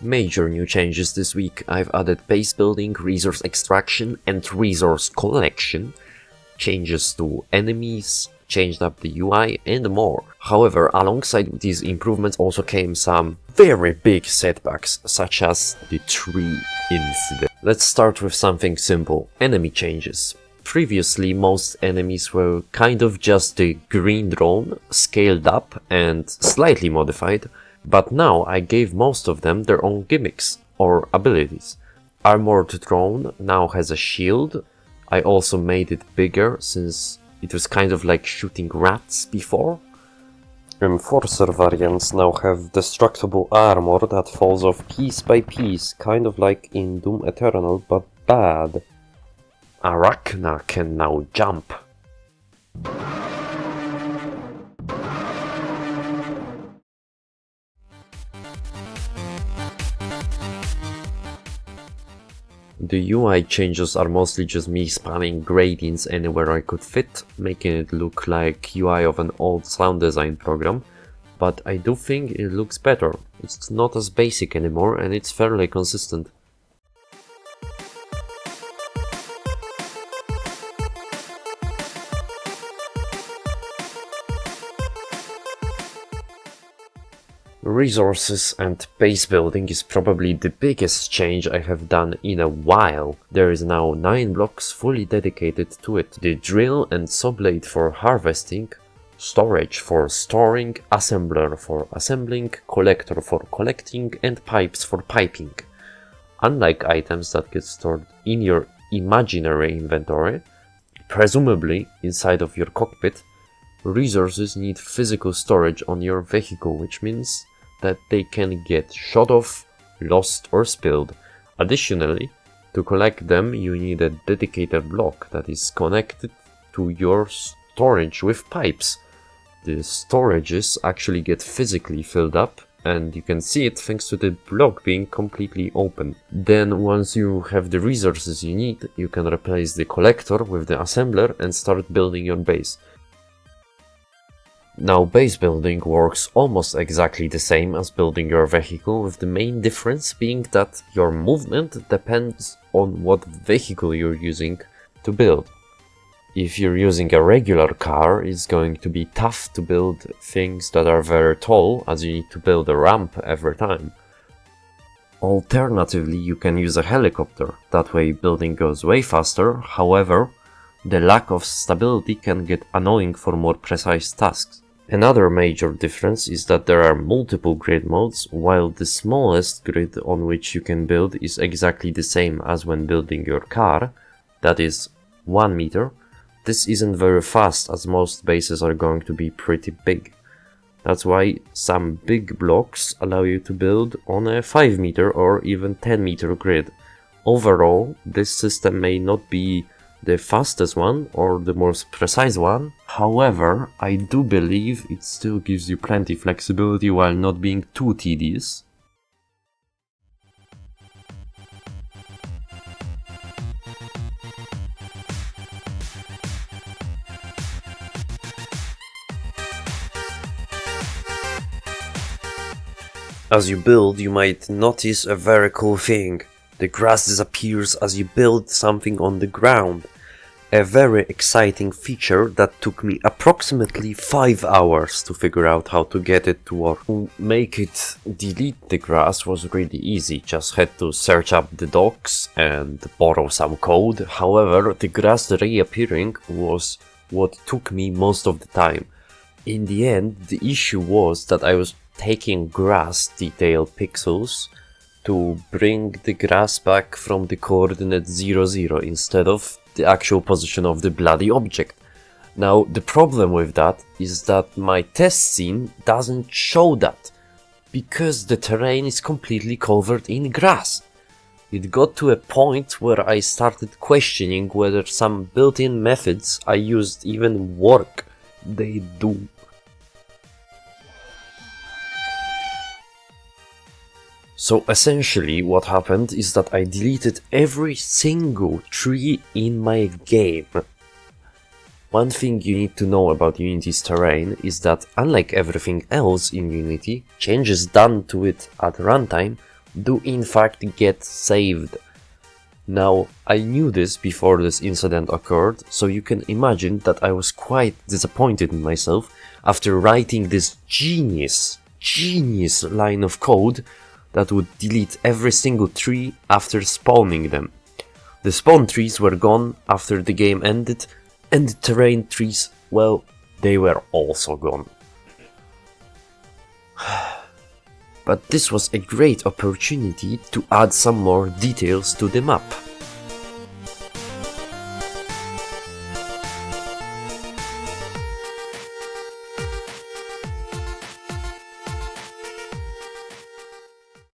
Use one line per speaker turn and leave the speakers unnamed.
Major new changes this week. I've added base building, resource extraction and resource collection, changes to enemies, changed up the UI and more. However, alongside these improvements also came some very big setbacks, such as the tree incident. Let's start with something simple, enemy changes. Previously, most enemies were kind of just a green drone, scaled up and slightly modified, but now I gave most of them their own gimmicks or abilities. Armored drone now has a shield. I also made it bigger since it was kind of like shooting rats before. Enforcer variants now have destructible armor that falls off piece by piece, kind of like in Doom Eternal, but bad. Arachna can now jump. The UI changes are mostly just me spamming gradients anywhere I could fit, making it look like UI of an old sound design program, but I do think it looks better. It's not as basic anymore and it's fairly consistent. Resources and base building is probably the biggest change I have done in a while. There is now 9 blocks fully dedicated to it. The drill and saw blade for harvesting, storage for storing, assembler for assembling, collector for collecting, and pipes for piping. Unlike items that get stored in your imaginary inventory, presumably inside of your cockpit, resources need physical storage on your vehicle, which means that they can get shot off, lost or spilled. Additionally, to collect them you need a dedicated block that is connected to your storage with pipes. The storages actually get physically filled up and you can see it thanks to the block being completely open. Then once you have the resources you need, you can replace the collector with the assembler and start building your base. Now base building works almost exactly the same as building your vehicle, with the main difference being that your movement depends on what vehicle you're using to build. If you're using a regular car, it's going to be tough to build things that are very tall, as you need to build a ramp every time. Alternatively, you can use a helicopter, that way building goes way faster. However, the lack of stability can get annoying for more precise tasks. Another major difference is that there are multiple grid modes, while the smallest grid on which you can build is exactly the same as when building your car, that is 1 meter. This isn't very fast as most bases are going to be pretty big. That's why some big blocks allow you to build on a 5 meter or even 10 meter grid. Overall, this system may not be the fastest one or the most precise one. However, I do believe it still gives you plenty flexibility while not being too tedious. As you build, you might notice a very cool thing. The grass disappears as you build something on the ground. A very exciting feature that took me approximately 5 hours to figure out how to get it to work. To make it delete the grass was really easy, just had to search up the docs and borrow some code. However, the grass reappearing was what took me most of the time. In the end, the issue was that I was taking grass detail pixels to bring the grass back from the coordinate 0, 0 instead of the actual position of the bloody object. Now, the problem with that is that my test scene doesn't show that, because the terrain is completely covered in grass. It got to a point where I started questioning whether some built-in methods I used even work. They do. So essentially what happened is that I deleted every single tree in my game. One thing you need to know about Unity's terrain is that unlike everything else in Unity, changes done to it at runtime do in fact get saved. Now, I knew this before this incident occurred, so you can imagine that I was quite disappointed in myself after writing this genius line of code that would delete every single tree after spawning them. The spawn trees were gone after the game ended, and the terrain trees, well, they were also gone. But this was a great opportunity to add some more details to the map.